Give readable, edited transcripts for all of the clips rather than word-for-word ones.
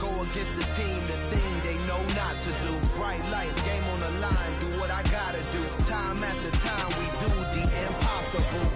Go against the team, the thing they know not to do. Bright lights, game on the line, do what I gotta do. Time after time, we do the impossible.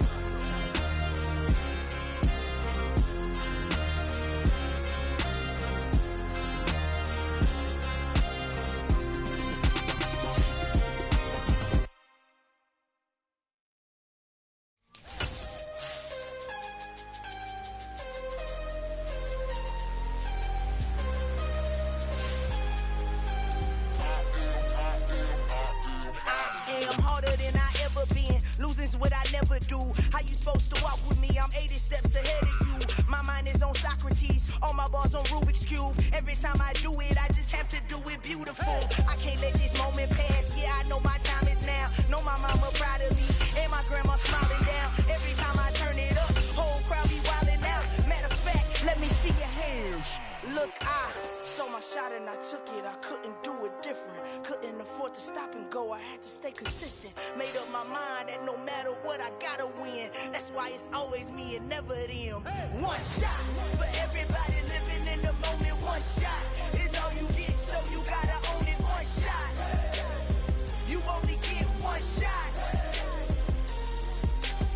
What I never do. How you supposed to walk with me? I'm 80 steps ahead of you. My mind is on Socrates, all my bars on Rubik's Cube. Every time I do it, I just have to do it beautiful. I can't let this moment pass. Yeah, I know my time is now. Know my mama proud of me, and my grandma smiling down. Every time I turn it up, whole crowd be wilding out. Matter of fact, let me see your hands. Look, I saw my shot and I took it. I couldn't do it different. Couldn't afford to stop and go. I had to stay consistent. Made up my mind that no matter what, I gotta win. That's why it's always me and never them. One shot for everybody living in the moment. One shot is all you get, so you gotta own it. One shot. You only get one shot.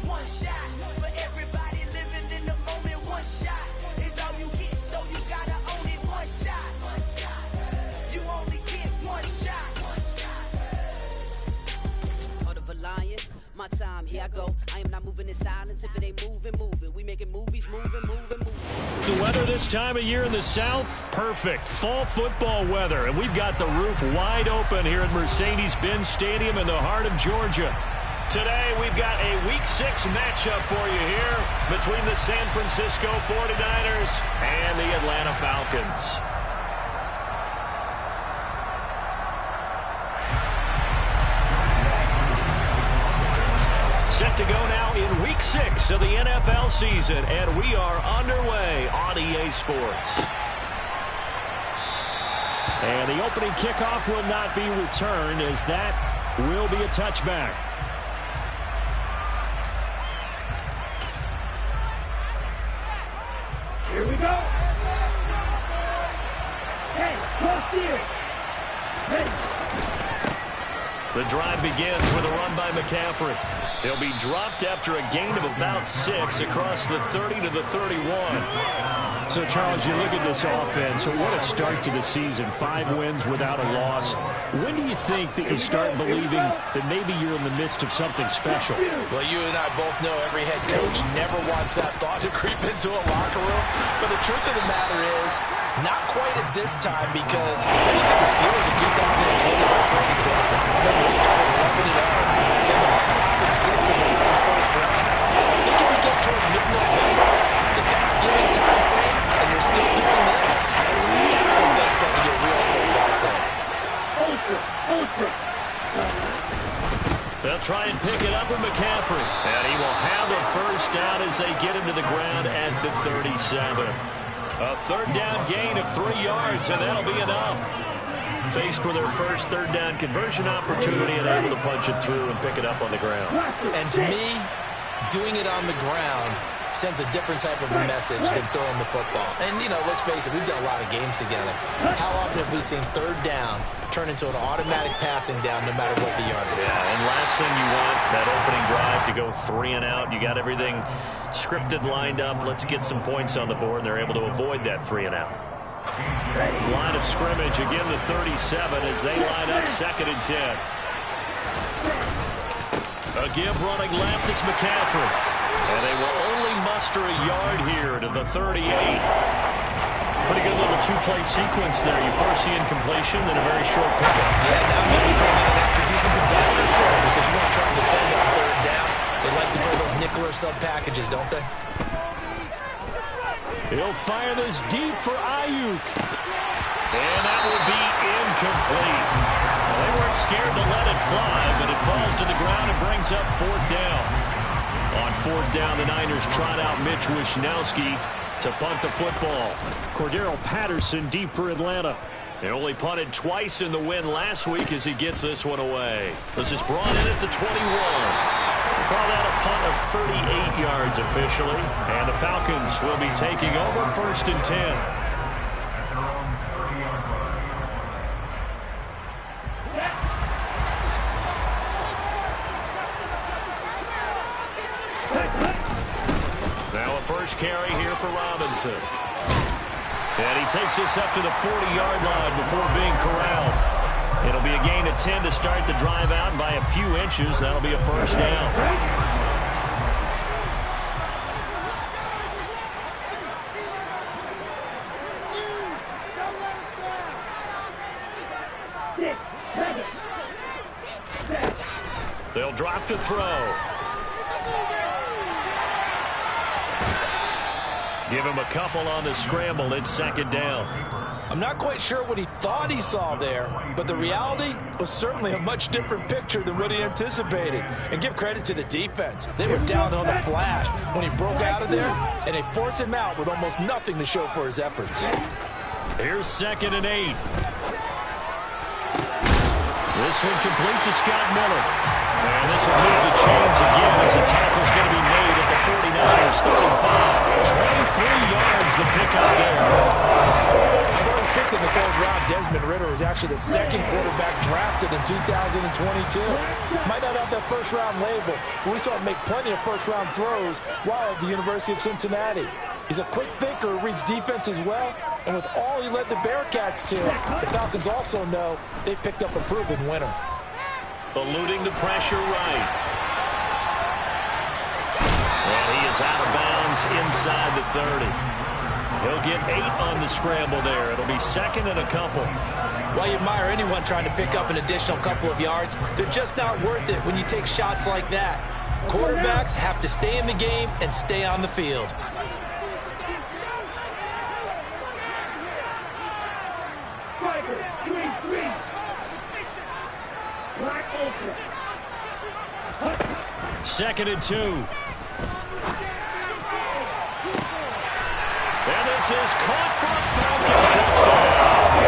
One shot for everybody living in the moment. One shot is all you get, so you gotta own it. One shot. You only get one shot. Heart of a lion, my time, here I go. I am not moving in silence. If it ain't moving, moving. We making movies, moving. The weather this time of year in the South, perfect. Fall football weather, and we've got the roof wide open here at Mercedes-Benz Stadium in the heart of Georgia. Today, we've got a Week 6 matchup for you here between the San Francisco 49ers and the Atlanta Falcons. Set to go now in Week 6 of the NFL season, and we are underway on EA Sports. And the opening kickoff will not be returned, as that will be a touchback. Here we go. Hey, cross here. Ready. The drive begins with a run by McCaffrey. He'll be dropped after a gain of about 6 across the 30 to the 31. So, Charles, you look at this offense, what a start to the season. 5 wins without a loss. When do you think that you start believing that maybe you're in the midst of something special? Well, you and I both know every head coach never wants that thought to creep into a locker room. But the truth of the matter is, not quite at this time, because if you look at the Steelers in 2020, they're a great example. Remember, they started 11-0. They lost 5-6 in the first round. I think if we get toward mid-November, the Thanksgiving time frame, and you're still doing this, that's when things start to get real for the ball play. They'll try and pick it up with McCaffrey. And he will have a first down as they get him to the ground at the 37. A third down gain of 3 yards, and that'll be enough. Faced with their first third down conversion opportunity and able to punch it through and pick it up on the ground. And to me, doing it on the ground sends a different type of a message than throwing the football. And, you know, let's face it, we've done a lot of games together. How often have we seen third down turn into an automatic passing down no matter what the yardage is? Yeah, and last thing you want, that opening drive to go 3 and out. You got everything scripted, lined up. Let's get some points on the board, and they're able to avoid that 3 and out. Line of scrimmage, again the 37 as they line up 2nd and 10. A give running left, it's McCaffrey. And they will only muster a yard here to the 38. Pretty good little 2-play sequence there. You first see incompletion, then a very short pickup. Yeah, now maybe bring in an extra defensive back or two, because you're going to try and defend on third down. They like to play those nickel or sub packages, don't they? He'll fire this deep for Ayuk. And that will be incomplete. Well, they weren't scared to let it fly, but it falls to the ground and brings up 4th down. On 4th down, the Niners trot out Mitch Wishnowsky to punt the football. Cordero Patterson deep for Atlanta. They only punted twice in the win last week as he gets this one away. This is brought in at the 21. We'll call that a punt of 38 yards officially. And the Falcons will be taking over 1st and 10. first carry here for Robinson. And he takes this up to the 40-yard line before being corralled. It'll be a gain of 10 to start the drive out, and by a few inches, that'll be a first down. They'll drop to throw. Give him a couple on the scramble. It's second down. I'm not quite sure what he thought he saw there, but the reality was certainly a much different picture than what he anticipated. And give credit to the defense. They were down on the flash when he broke out of there, and they forced him out with almost nothing to show for his efforts. Here's 2nd and 8. This one complete to Scott Miller. And this will move the chains again as the tackle's going to be made at the 49ers 35. 23 yards the pickup there. Although he was picked in the 3rd round, Desmond Ridder was actually the 2nd quarterback drafted in 2022. Might not have that first-round label, but we saw him make plenty of first-round throws while at the University of Cincinnati. He's a quick thinker who reads defense as well, and with all he led the Bearcats to, the Falcons also know they picked up a proven winner. Eluding the pressure right. And he is out of bounds inside the 30. He'll get 8 on the scramble there. It'll be 2nd and a couple. While you admire anyone trying to pick up an additional couple of yards, they're just not worth it when you take shots like that. Quarterbacks have to stay in the game and stay on the field. Second and 2. And this is caught for a Falcon touchdown.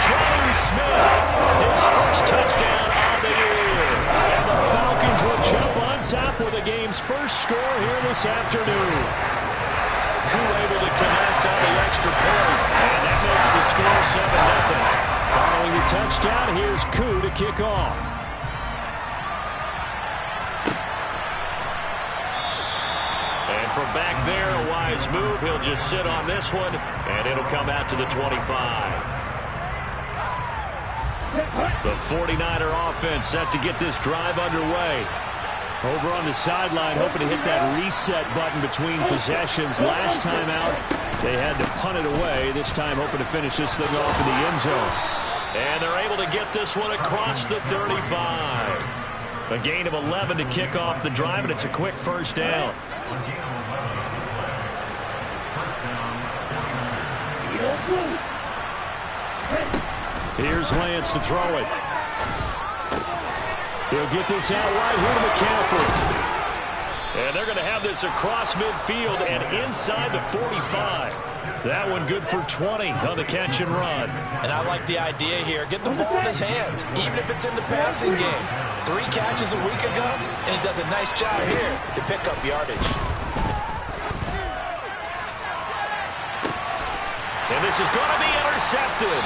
Joe Smith, his first touchdown on the year. And the Falcons will jump on top with the game's first score here this afternoon. Drew able to connect on the extra point. And that makes the score 7-0. Following the touchdown, here's Koo to kick off. And from back there, a wise move. He'll just sit on this one, and it'll come out to the 25. The 49er offense set to get this drive underway. Over on the sideline, hoping to hit that reset button between possessions. Last time out, they had to punt it away. This time, hoping to finish this thing off in the end zone. And they're able to get this one across the 35. A gain of 11 to kick off the drive, and it's a quick first down. Here's Lance to throw it. He'll get this out wide here to McCaffrey. And they're going to have this across midfield and inside the 45. That one good for 20 on the catch and run. And I like the idea here. Get the ball in his hands, even if it's in the passing game. 3 catches a week ago, and he does a nice job here to pick up yardage. And this is going to be intercepted.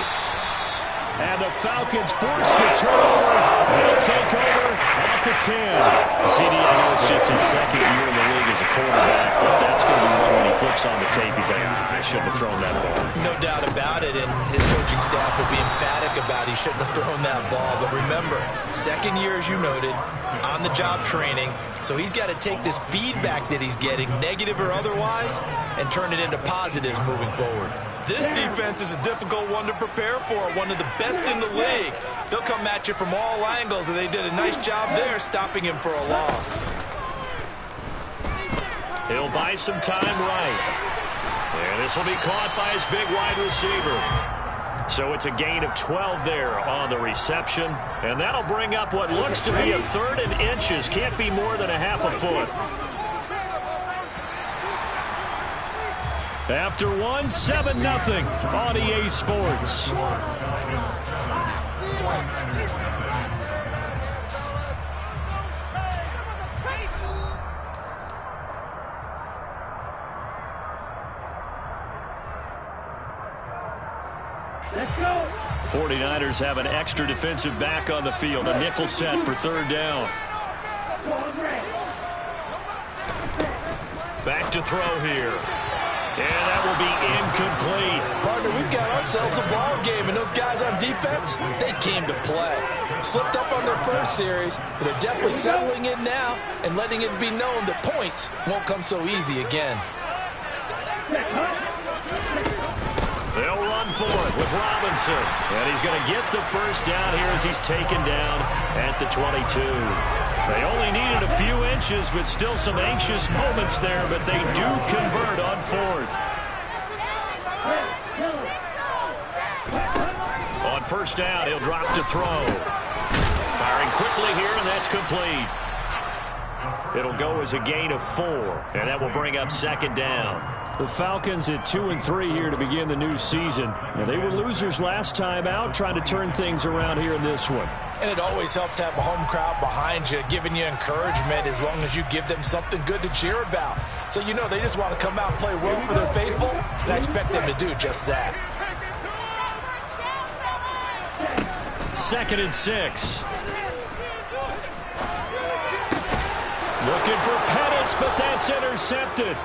And the Falcons force the turnover. They'll take over at the 10. CD, I know it's just his 2nd year in the league as a quarterback, but that's going to be one when he flips on the tape. He's like, I shouldn't have thrown that ball. No doubt about it, and his coaching staff will be emphatic about he shouldn't have thrown that ball. But remember, 2nd year, as you noted, on-the-job training, so he's got to take this feedback that he's getting, negative or otherwise, and turn it into positives moving forward. This defense is a difficult one to prepare for, one of the best in the league. They'll come at you from all angles, and they did a nice job there stopping him for a loss. He'll buy some time right. And this will be caught by his big wide receiver. So it's a gain of 12 there on the reception. And that'll bring up what looks to be a 3rd and inches. Can't be more than a half a foot. After 7-0 on EA Sports. Let's go. 49ers have an extra defensive back on the field. A nickel set for 3rd down. Back to to throw here. And that will be incomplete. Partner, we've got ourselves a ball game, and those guys on defense, they came to play. Slipped up on their first series, but they're definitely settling in now and letting it be known that points won't come so easy again. They'll run for it with Robinson. And he's going to get the first down here as he's taken down at the 22. They only needed a few inches, but still some anxious moments there, but they do convert on fourth. On first down, he'll drop to throw. Firing quickly here, and that's complete. It'll go as a gain of 4, and that will bring up second down. The Falcons at 2-3 here to begin the new season. Now, they were losers last time out, trying to turn things around here in this one. And it always helps to have a home crowd behind you, giving you encouragement as long as you give them something good to cheer about. So you know they just want to come out and play well for their faithful, and I expect them to do just that. 2nd and 6. Looking for Pettis, but that's intercepted.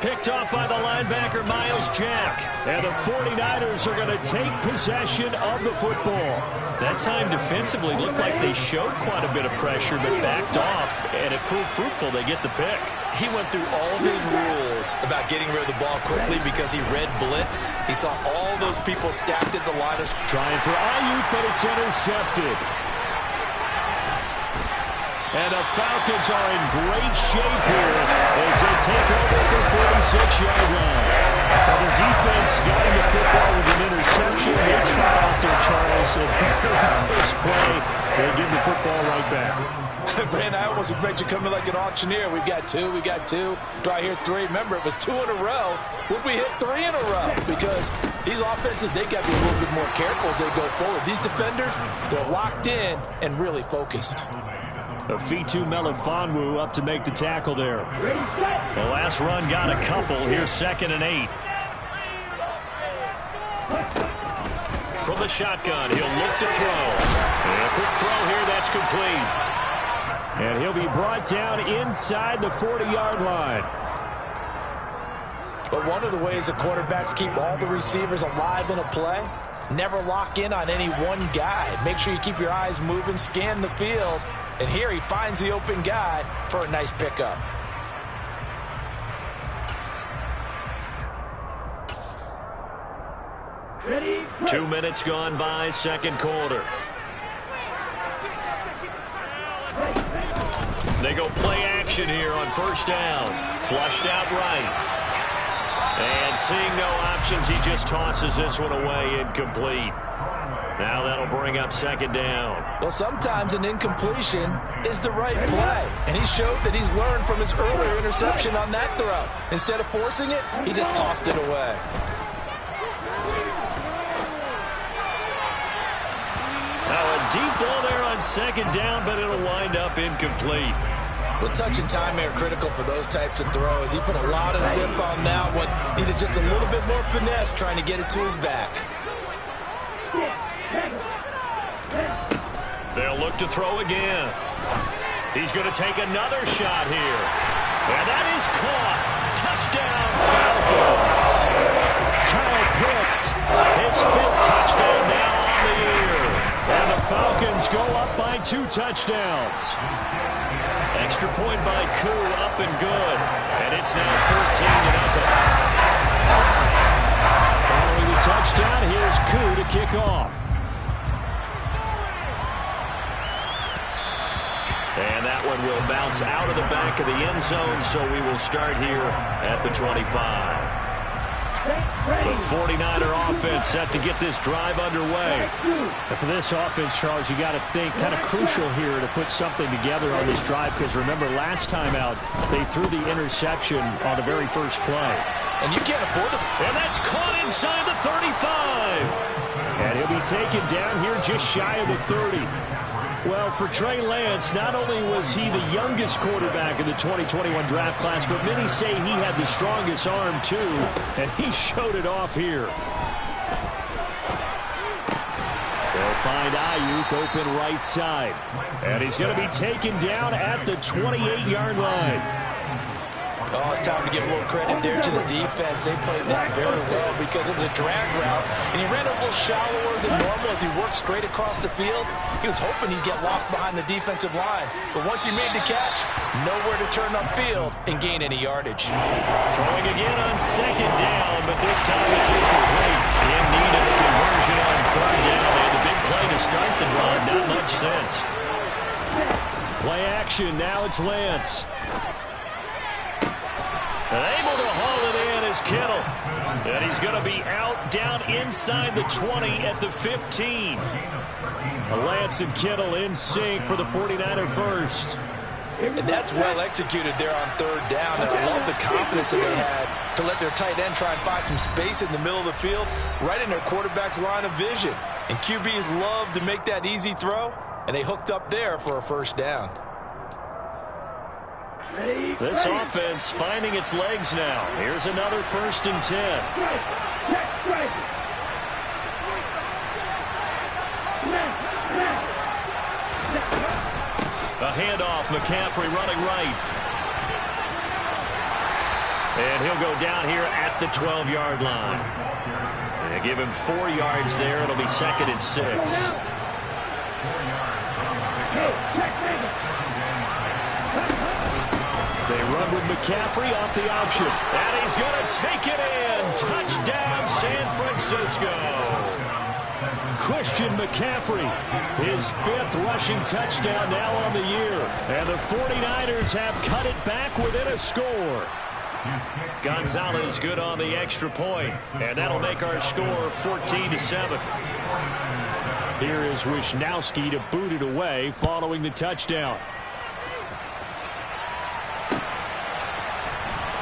Picked off by the linebacker, Miles Jack. And the 49ers are going to take possession of the football. That time defensively looked like they showed quite a bit of pressure, but backed off, and it proved fruitful. They get the pick. He went through all of his rules about getting rid of the ball quickly because he read blitz. He saw all those people stacked at the line. Trying for Ayuk, but it's intercepted. And the Falcons are in great shape here as they take over at the 46-yard line. Now the defense got him the football with an interception. They try out there, Charles, at the very first play. They give the football right back. Brand, I almost expect you to come in like an auctioneer. We got 2, we got 2. Do I hear 3? Remember, it was 2 in a row. Would we hit 3 in a row? Because these offenses, they got to be a little bit more careful as they go forward. These defenders, they're locked in and really focused. Afitu Melifonwu up to make the tackle there. The last run got a couple. Here's 2nd and 8. From the shotgun, he'll look to throw. And a quick throw here, that's complete. And he'll be brought down inside the 40-yard line. But one of the ways the quarterbacks keep all the receivers alive in a play, never lock in on any one guy. Make sure you keep your eyes moving, scan the field. And here he finds the open guy for a nice pickup. Ready? 2 minutes gone by, second quarter. They go play action here on first down. Flushed out right. And seeing no options, he just tosses this one away, incomplete. Now that'll bring up second down. Well, sometimes an incompletion is the right play. And he showed that he's learned from his earlier interception on that throw. Instead of forcing it, he just tossed it away. Now a deep ball there on second down, but it'll wind up incomplete. Well, touch and time are critical for those types of throws. He put a lot of zip on that one. Needed just a little bit more finesse trying to get it to his back. They'll look to throw again. He's going to take another shot here. And that is caught. Touchdown, Falcons. Kyle Pitts, his 5th touchdown now on the year. And the Falcons go up by 2 touchdowns. Extra point by Koo, up and good. And it's now 14-0. Following the touchdown, here's Koo to kick off. And that one will bounce out of the back of the end zone, so we will start here at the 25. The 49er offense set to get this drive underway. And for this offense, Charles, you got to think kind of crucial here to put something together on this drive, because remember last time out, they threw the interception on the very first play. And you can't afford it. And that's caught inside the 35. And he'll be taken down here just shy of the 30. Well, for Trey Lance, not only was he the youngest quarterback in the 2021 draft class, but many say he had the strongest arm, too, and he showed it off here. They'll find Ayuk open right side, and he's going to be taken down at the 28-yard line. Oh, it's time to give a little credit there to the defense. They played that very well because it was a drag route, and he ran a little shallower than normal as he worked straight across the field. He was hoping he'd get lost behind the defensive line, but once he made the catch, nowhere to turn upfield and gain any yardage. Throwing again on second down, but this time it's incomplete. In need of a conversion on third down. They had the big play to start the drive. Not much sense. Play action. Now it's Lance. And able to haul it in is Kittle. And he's going to be out down inside the 20 at the 15. Lance and Kittle in sync for the 49er first. And that's well executed there on third down. And I love the confidence that they had to let their tight end try and find some space in the middle of the field, right in their quarterback's line of vision. And QBs love to make that easy throw, and they hooked up there for a first down. This offense finding its legs now. Here's another 1st and 10. A handoff, McCaffrey running right. And he'll go down here at the 12-yard line. They give him 4 yards there. It'll be 2nd and 6. They run with McCaffrey off the option. And he's going to take it in. Touchdown, San Francisco. Christian McCaffrey, his 5th rushing touchdown now on the year. And the 49ers have cut it back within a score. Gonzalez good on the extra point. And that'll make our score 14-7. Here is Wisnowski to boot it away following the touchdown.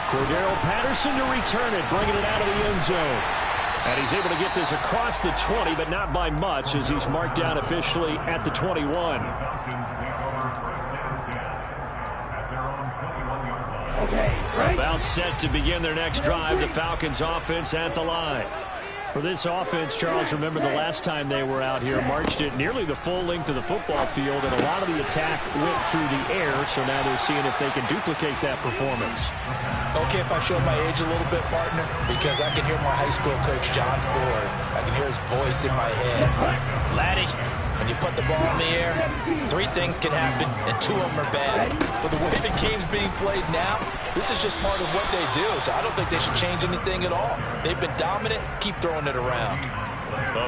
Cordero Patterson to return it, bringing it out of the end zone. And he's able to get this across the 20, but not by much as he's marked down officially at the 21. About set to begin their next drive, the Falcons offense at the line. For this offense, Charles, remember the last time they were out here, marched it nearly the full length of the football field, and a lot of the attack went through the air, so now they're seeing if they can duplicate that performance. Okay, if I show my age a little bit, partner, because I can hear my high school coach, John Ford. I can hear his voice in my head. Laddie, when you put the ball in the air, 3 things can happen, and 2 of them are bad. But the way the game's being played now, this is just part of what they do, so I don't think they should change anything at all. They've been dominant. Keep throwing it around.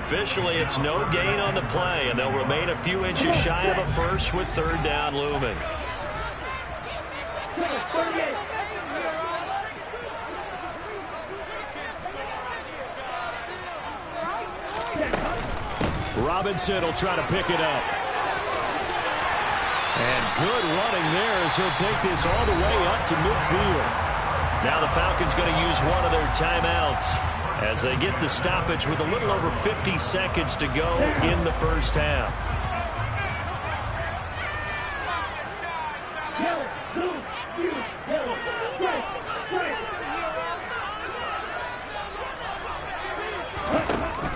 Officially, it's no gain on the play, and they'll remain a few inches shy of a first with third down looming. Robinson will try to pick it up. And good running there as he'll take this all the way up to midfield. Now the Falcons going to use one of their timeouts as they get the stoppage with a little over 50 seconds to go in the first half.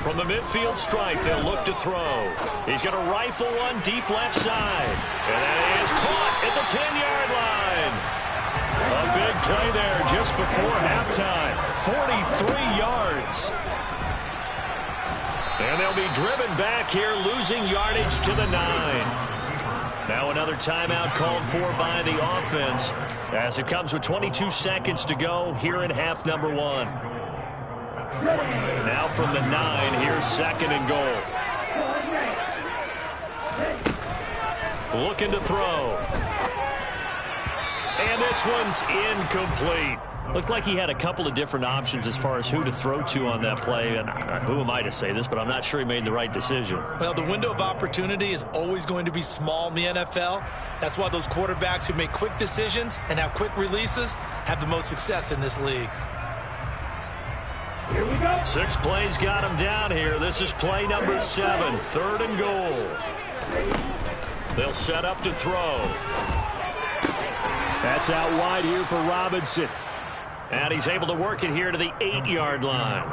From the midfield stripe, they'll look to throw. He's going to rifle one deep left side. And that is caught at the 10-yard line. A big play there just before halftime. 43 yards. And they'll be driven back here, losing yardage to the 9. Now another timeout called for by the offense as it comes with 22 seconds to go here in half number 1. Now from the 9, here's 2nd and goal. Looking to throw. And this one's incomplete. Looked like he had a couple of different options as far as who to throw to on that play. And who am I to say this, but I'm not sure he made the right decision. Well, the window of opportunity is always going to be small in the NFL. That's why those quarterbacks who make quick decisions and have quick releases have the most success in this league. Here we go. 6 plays got him down here. This is play number 7, 3rd and goal. They'll set up to throw. That's out wide here for Robinson. And he's able to work it here to the 8-yard line.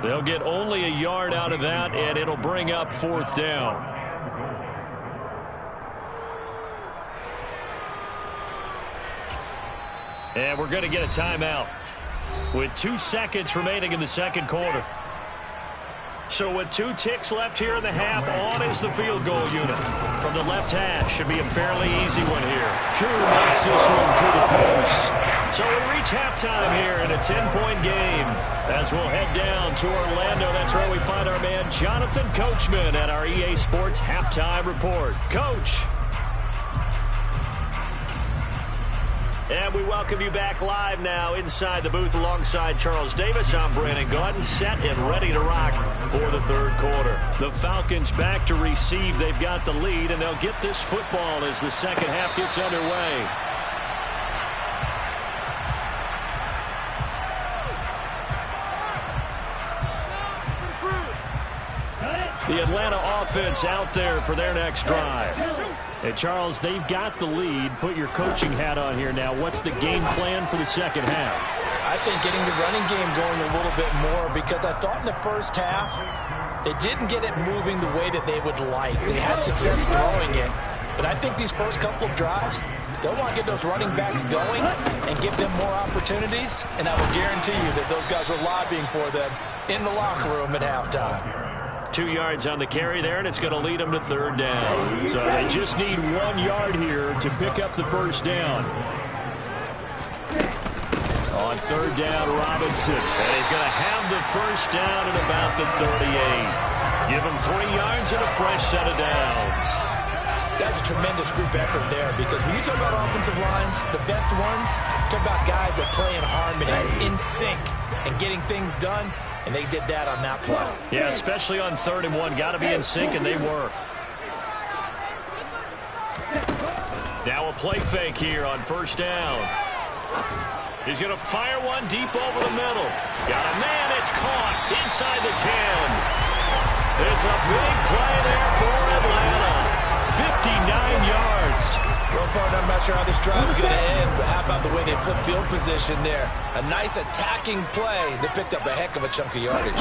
They'll get only a yard out of that, and it'll bring up 4th down. And we're going to get a timeout with 2 seconds remaining in the second quarter. So with 2 ticks left here in the half, on is the field goal unit. From the left hash, should be a fairly easy one here. Kuru knocks this one through the post. So we reach halftime here in a 10-point game. As we'll head down to Orlando, that's where we find our man Jonathan Coachman at our EA Sports Halftime Report. Coach. And we welcome you back live now inside the booth alongside Charles Davis. I'm Brandon Gaudin, set and ready to rock for the third quarter. The Falcons back to receive. They've got the lead, and they'll get this football as the second half gets underway. The Atlanta offense out there for their next drive. And, Charles, they've got the lead. Put your coaching hat on here now. What's the game plan for the second half? I think getting the running game going a little bit more, because I thought in the first half they didn't get it moving the way that they would like. They had success throwing it. But I think these first couple of drives, they'll want to get those running backs going and give them more opportunities. And I will guarantee you that those guys were lobbying for them in the locker room at halftime. 2 yards on the carry there, and it's going to lead them to third down. So they just need 1 yard here to pick up the first down. On third down, Robinson. And he's going to have the first down at about the 38. Give him 3 yards and a fresh set of downs. That's a tremendous group effort there, because when you talk about offensive lines, the best ones, talk about guys that play in harmony, in sync, and getting things done. And they did that on that play. Yeah, especially on 3rd and 1. Got to be in sync, and they were. Now a play fake here on first down. He's going to fire one deep over the middle. Got a man. It's caught inside the 10. It's a big play there for Atlanta. 59 yards. Well, partner, I'm not sure how this drive's going to end, but how about the way they flip field position there? A nice attacking play that picked up a heck of a chunk of yardage.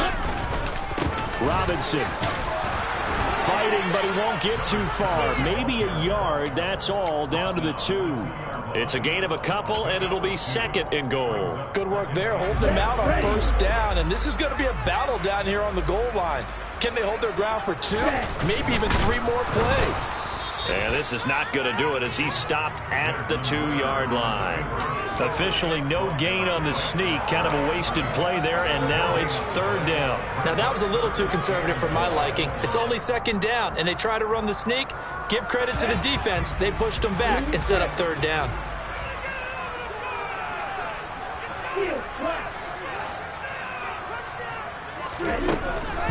Robinson fighting, but he won't get too far. Maybe a yard, that's all, down to the 2. It's a gain of a couple, and it'll be 2nd and goal. Good work there, holding them out on first down, and this is going to be a battle down here on the goal line. Can they hold their ground for 2, maybe even 3 more plays? And this is not going to do it as he stopped at the 2-yard line. Officially no gain on the sneak. Kind of a wasted play there, and now it's 3rd down. Now that was a little too conservative for my liking. It's only 2nd down, and they try to run the sneak. Give credit to the defense. They pushed them back and set up 3rd down.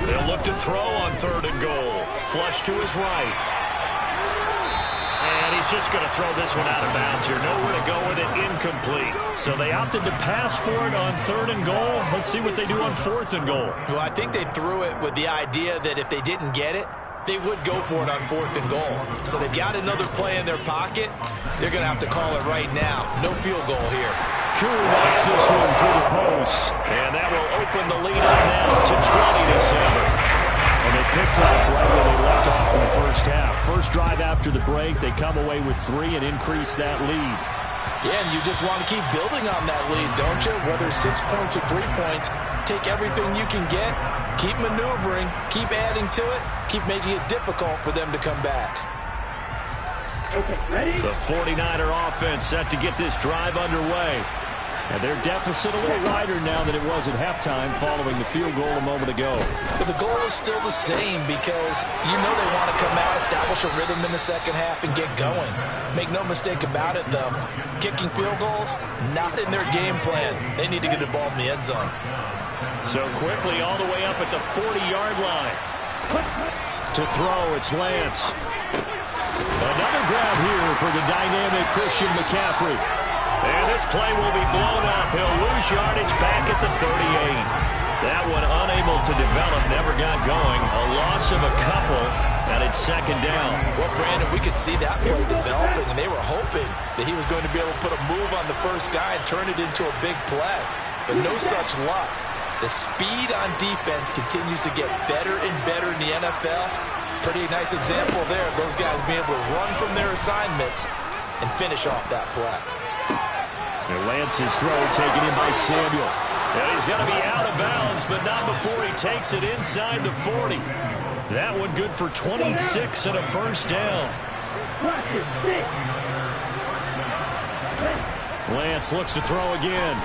They'll look to throw on 3rd and goal. Flush to his right. And he's just going to throw this one out of bounds here. Nowhere to go with it. Incomplete. So they opted to pass for it on 3rd and goal. Let's see what they do on 4th and goal. Well, I think they threw it with the idea that if they didn't get it, they would go for it on 4th and goal. So they've got another play in their pocket. They're going to have to call it right now. No field goal here. Kuru knocks this one through the post. And that will open the lead up now to 20-7. And they picked up right where they left off in the first half. First drive after the break, they come away with 3 and increase that lead. Yeah, and you just want to keep building on that lead, don't you? Whether 6 points or 3 points, take everything you can get, keep maneuvering, keep adding to it, keep making it difficult for them to come back. Okay, ready? The 49er offense set to get this drive underway. And their deficit a little wider now than it was at halftime following the field goal a moment ago. But the goal is still the same, because you know they want to come out, establish a rhythm in the second half, and get going. Make no mistake about it, though. Kicking field goals, not in their game plan. They need to get the ball in the end zone. So quickly all the way up at the 40-yard line. To throw, it's Lance. Another grab here for the dynamic Christian McCaffrey. And this play will be blown up. He'll lose yardage back at the 38. That one unable to develop, never got going. A loss of a couple, and it's 2nd down. Well, Brandon, we could see that play developing, and they were hoping that he was going to be able to put a move on the first guy and turn it into a big play. But no such luck. The speed on defense continues to get better and better in the NFL. Pretty nice example there of those guys being able to run from their assignments and finish off that play. And Lance's throw taken in by Samuel. And he's going to be out of bounds, but not before he takes it inside the 40. That one good for 26 and a first down. Lance looks to throw again.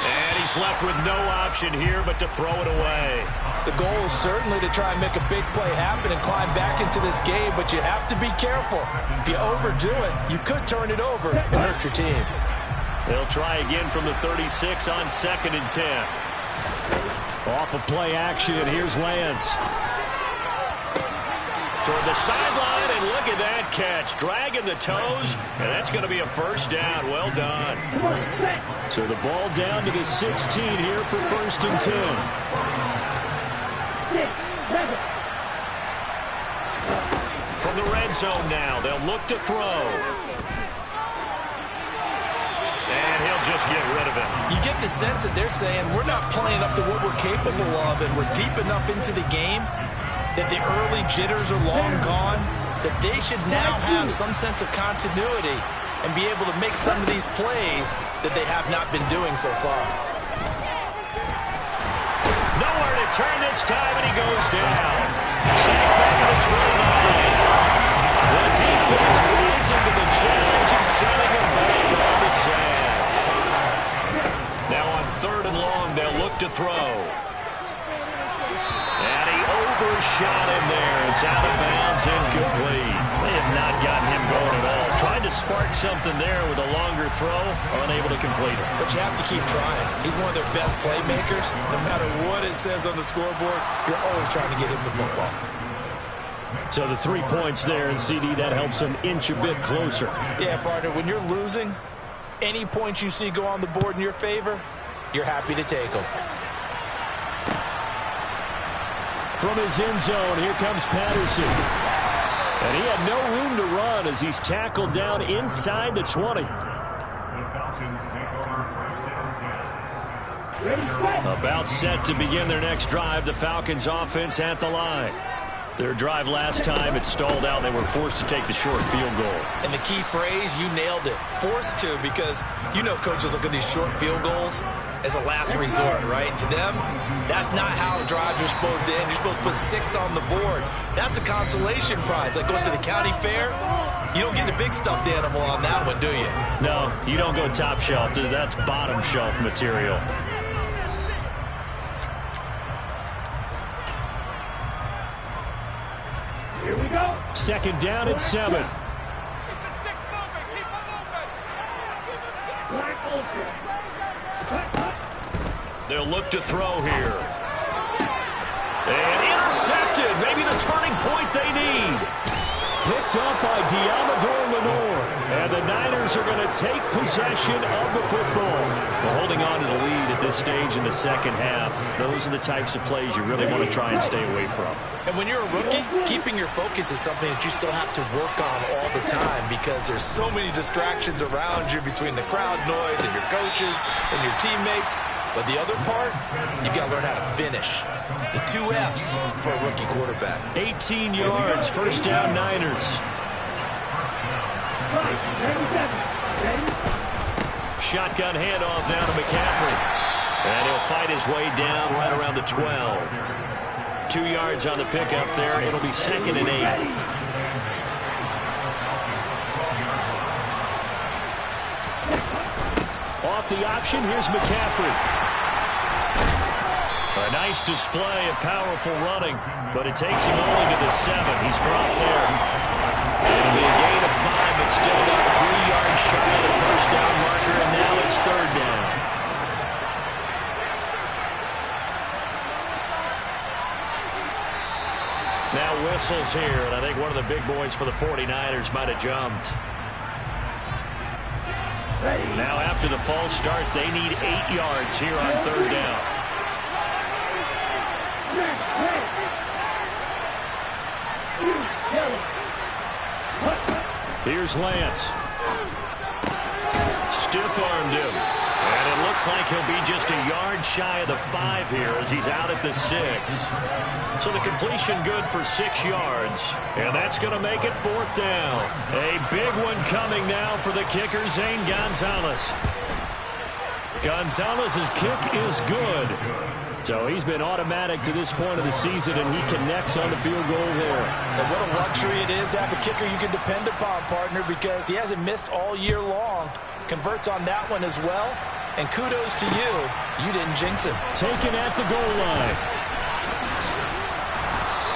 And he's left with no option here but to throw it away. The goal is certainly to try and make a big play happen and climb back into this game, but you have to be careful. If you overdo it, you could turn it over and hurt your team. They'll try again from the 36 on 2nd and 10. Off of play action, and here's Lance. Toward the sideline, and look at that catch. Dragging the toes, and that's going to be a first down. Well done. So the ball down to the 16 here for 1st and 10. From the red zone now, they'll look to throw. And he'll just get rid of it. You get the sense that they're saying we're not playing up to what we're capable of, and we're deep enough into the game that the early jitters are long gone, that they should now have some sense of continuity and be able to make some of these plays that they have not been doing so far. Nowhere to turn this time, and he goes down. Sacked back at the 29. The defense rising to the challenge and sending him back on the sack. Now on 3rd and long, they'll look to throw. And he overshot him there. It's out of bounds, incomplete. They have not gotten him going at all. Tried to spark something there with a longer throw, unable to complete it. But you have to keep trying. He's one of their best playmakers. No matter what it says on the scoreboard, you're always trying to get him the football. So the 3 points there, and CD, that helps them inch a bit closer. Yeah, partner, when you're losing, any points you see go on the board in your favor, you're happy to take them. From his end zone, here comes Patterson. And he had no room to run as he's tackled down inside the 20. About set to begin their next drive, the Falcons offense at the line. Their drive last time, it stalled out. They were forced to take the short field goal. And the key phrase, you nailed it. Forced to, because you know coaches look at these short field goals as a last resort, right? To them, that's not how drives are supposed to end. You're supposed to put 6 on the board. That's a consolation prize. Like going to the county fair, you don't get the big stuffed animal on that one, do you? No, you don't go top shelf. That's bottom shelf material. Here we go. 2nd down and 7. They'll look to throw here. And intercepted. Maybe the turning point they need. Picked up by Diamador Lenore. And the Niners are going to take possession of the football. They're holding on to the lead at this stage in the second half. Those are the types of plays you really want to try and stay away from. And when you're a rookie, keeping your focus is something that you still have to work on all the time because there's so many distractions around you between the crowd noise and your coaches and your teammates. But the other part, you've got to learn how to finish. The 2 F's for a rookie quarterback. 18 yards, first down Niners. Shotgun handoff down to McCaffrey. And he'll fight his way down right around the 12. 2 yards on the pickup there. It'll be 2nd and 8. Off the option, here's McCaffrey. A nice display of powerful running, but it takes him only to the 7. He's dropped there. It'll be a gain of 5, but still about 3 yards shy of the first down marker, and now it's 3rd down. Now whistles here, and I think one of the big boys for the 49ers might have jumped. Now after the false start, they need 8 yards here on 3rd down. Here's Lance. Stiff-armed him. And it looks Looks like he'll be just a yard shy of the 5 here as he's out at the 6. So the completion good for 6 yards. And that's going to make it 4th down. A big one coming now for the kicker, Zane Gonzalez. Gonzalez's kick is good. So he's been automatic to this point of the season, and he connects on the field goal there. And what a luxury it is to have a kicker you can depend upon, partner, because he hasn't missed all year long. Converts on that one as well. And kudos to you. You didn't jinx him. Taken at the goal line.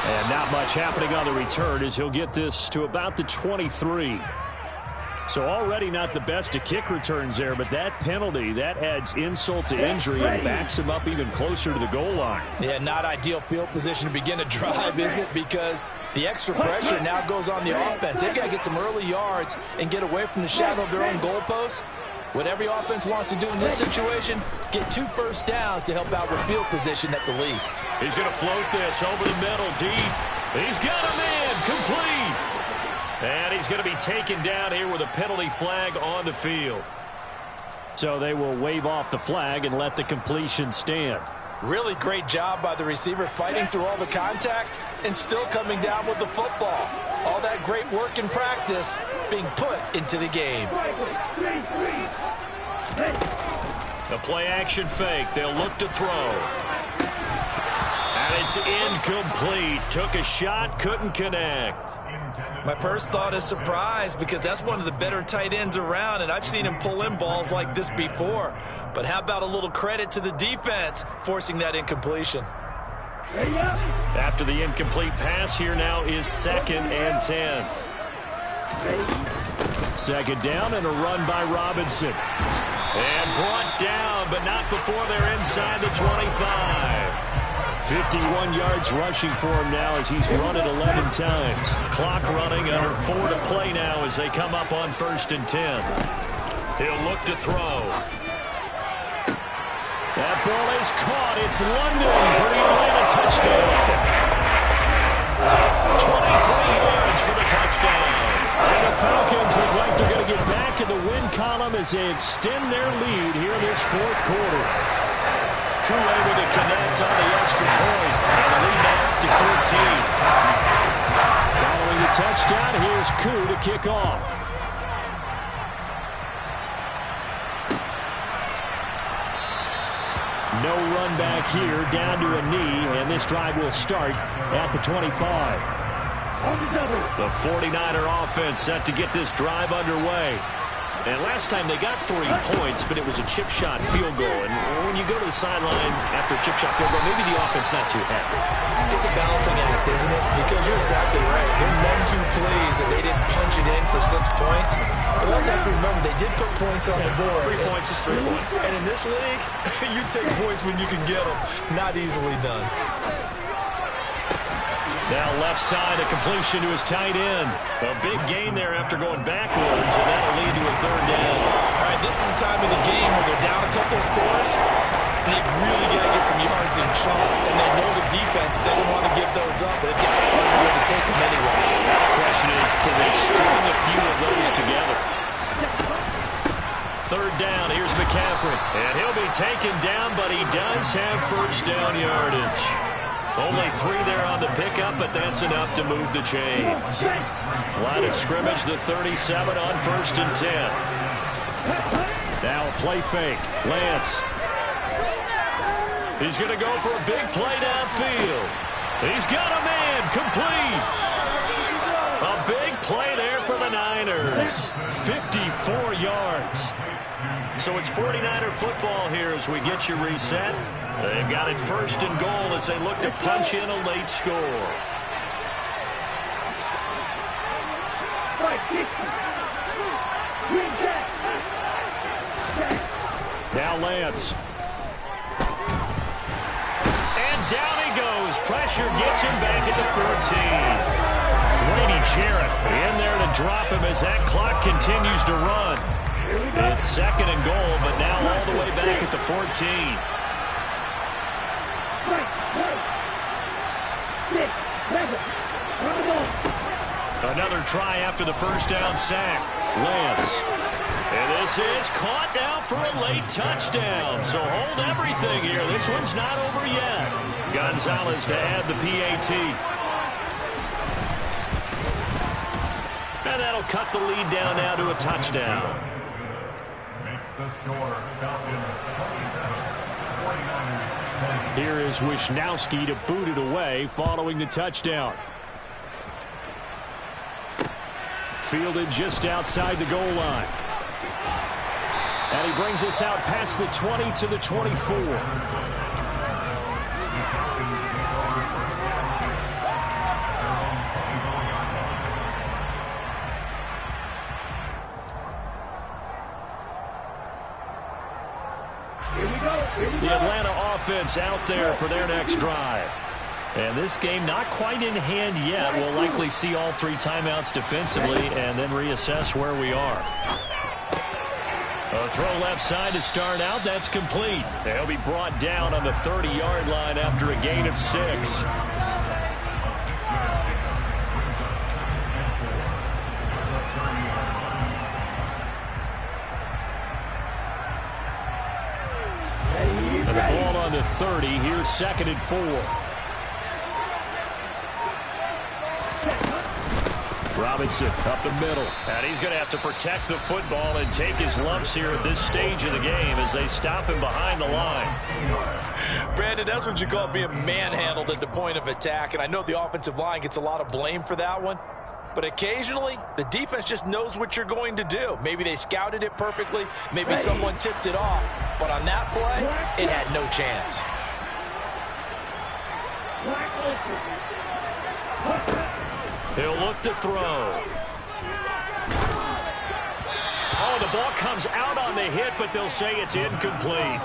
And not much happening on the return as he'll get this to about the 23. So already not the best of kick returns there, but that penalty, that adds insult to injury and backs him up even closer to the goal line. Yeah, not ideal field position to begin a drive, is it? Because the extra pressure now goes on the offense. They've got to get some early yards and get away from the shadow of their own goalposts. What every offense wants to do in this situation, get 2 first downs to help out with field position at the least. He's going to float this over the middle, deep. He's got him in, complete. And he's going to be taken down here with a penalty flag on the field. So they will wave off the flag and let the completion stand. Really great job by the receiver fighting through all the contact and still coming down with the football. All that great work in practice being put into the game. The play action fake. They'll look to throw. And it's incomplete. Took a shot, couldn't connect. My first thought is surprise because that's one of the better tight ends around, and I've seen him pull in balls like this before. But how about a little credit to the defense forcing that incompletion? After the incomplete pass, here now is 2nd and 10. 2nd down and a run by Robinson. And brought down, but not before they're inside the 25. 51 yards rushing for him now as he's run it 11 times. Clock running, under 4 to play now as they come up on 1st and 10. He'll look to throw. That ball is caught. It's London for the Atlanta touchdown. 23 yards for the touchdown. And the Falcons look like they're going to get back in the win column as they extend their lead here in this 4th quarter. Crew able to connect on the extra point. And the lead now up to 14. Following the touchdown, here's Koo to kick off. No run back here, down to a knee, and this drive will start at the 25. The 49er offense set to get this drive underway. And last time they got 3 points, but it was a chip shot field goal. And when you go to the sideline after a chip shot field goal, maybe the offense not too happy. It's a balancing act, isn't it? Because you're exactly right. They're 1-2 plays and they didn't punch it in for 6 points. But we also have to remember they did put points on the board. 3 points is 3 points. And in this league, you take points when you can get them. Not easily done. Now left side, a completion to his tight end. A big gain there after going backwards, and that'll lead to a 3rd down. All right, this is the time of the game where they're down a couple of scores, and they've really got to get some yards in chunks, and they know the defense doesn't want to give those up, but they've got to find a way to take them anyway. The question is, can they string a few of those together? 3rd down, here's McCaffrey. And he'll be taken down, but he does have 1st down yardage. Only 3 there on the pickup, but that's enough to move the chains. Line of scrimmage, the 37 on 1st and 10. Now a play fake. Lance. He's going to go for a big play downfield. He's got a man, complete. A big play there for the Niners. 54 yards. So it's 49er football here as we get you reset. They've got it 1st and goal as they look to punch in a late score. Now Lance. And down he goes. Pressure gets him back at the 14. Grady Jarrett in there to drop him as that clock continues to run. It's 2nd and goal, but now all the way back at the 14. Another try after the 1st down sack. Lance. And this This is caught now for a late touchdown. So hold everything here. This one's not over yet. Gonzalez to add the PAT. And that'll cut the lead down now to a touchdown. Makes the score Falcons 27, 49ers 20. Here is Wisnowski to boot it away following the touchdown. Fielded just outside the goal line. And he brings us out past the 20 to the 24. The Atlanta offense out there for their next drive. And this game not quite in hand yet. We'll likely see all 3 timeouts defensively and then reassess where we are. A throw left side to start out. That's complete. They'll be brought down on the 30-yard line after a gain of 6. And the ball on the 30. Here's 2nd and 4. Robinson up the middle. And he's going to have to protect the football and take his lumps here at this stage of the game as they stop him behind the line. Brandon, that's what you call being manhandled at the point of attack. And I know the offensive line gets a lot of blame for that one. But occasionally, the defense just knows what you're going to do. Maybe they scouted it perfectly. Maybe someone tipped it off. But on that play, it had no chance. He'll look to throw. Oh, the ball comes out on the hit, but they'll say it's incomplete.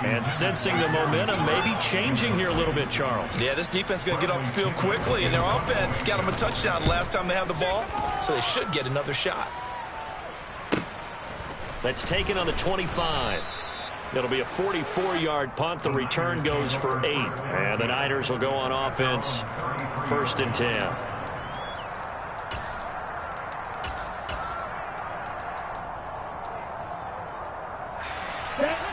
And sensing the momentum maybe changing here a little bit, Charles. Yeah, this defense is going to get off the field quickly, and their offense got them a touchdown last time they had the ball, so they should get another shot. That's taken on the 25. It'll be a 44-yard punt. The return goes for 8. And the Niners will go on offense. 1st and 10.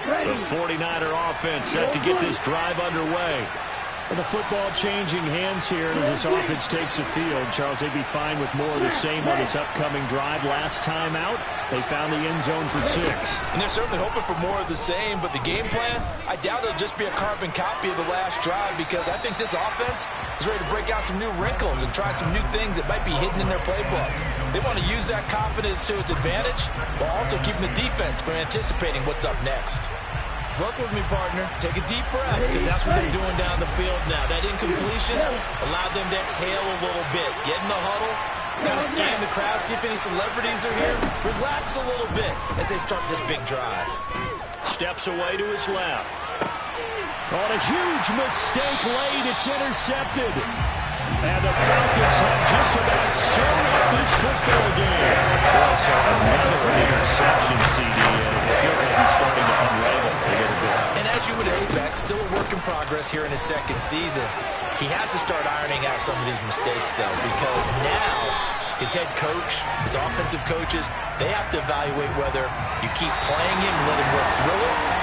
The 49er offense set to get this drive underway. And the football changing hands here as this offense takes the field. Charles, they'd be fine with more of the same on this upcoming drive. Last time out, they found the end zone for 6. And they're certainly hoping for more of the same, but the game plan, I doubt it'll just be a carbon copy of the last drive because I think this offense is ready to break out some new wrinkles and try some new things that might be hidden in their playbook. They want to use that confidence to its advantage while also keeping the defense from anticipating what's up next. Work with me, partner. Take a deep breath, because that's what they're doing down the field now. That incompletion allowed them to exhale a little bit. Get in the huddle, kind of scan the crowd, see if any celebrities are here. Relax a little bit as they start this big drive. Steps away to his left. On a huge mistake late, it's intercepted. And the Falcons have just about sewn up this football game. Well, so another interception, CD, and it feels like he's starting to unravel a little bit. And as you would expect, still a work in progress here in his 2nd season. He has to start ironing out some of these mistakes, though, because now his head coach, his offensive coaches, they have to evaluate whether you keep playing him and let him work through it,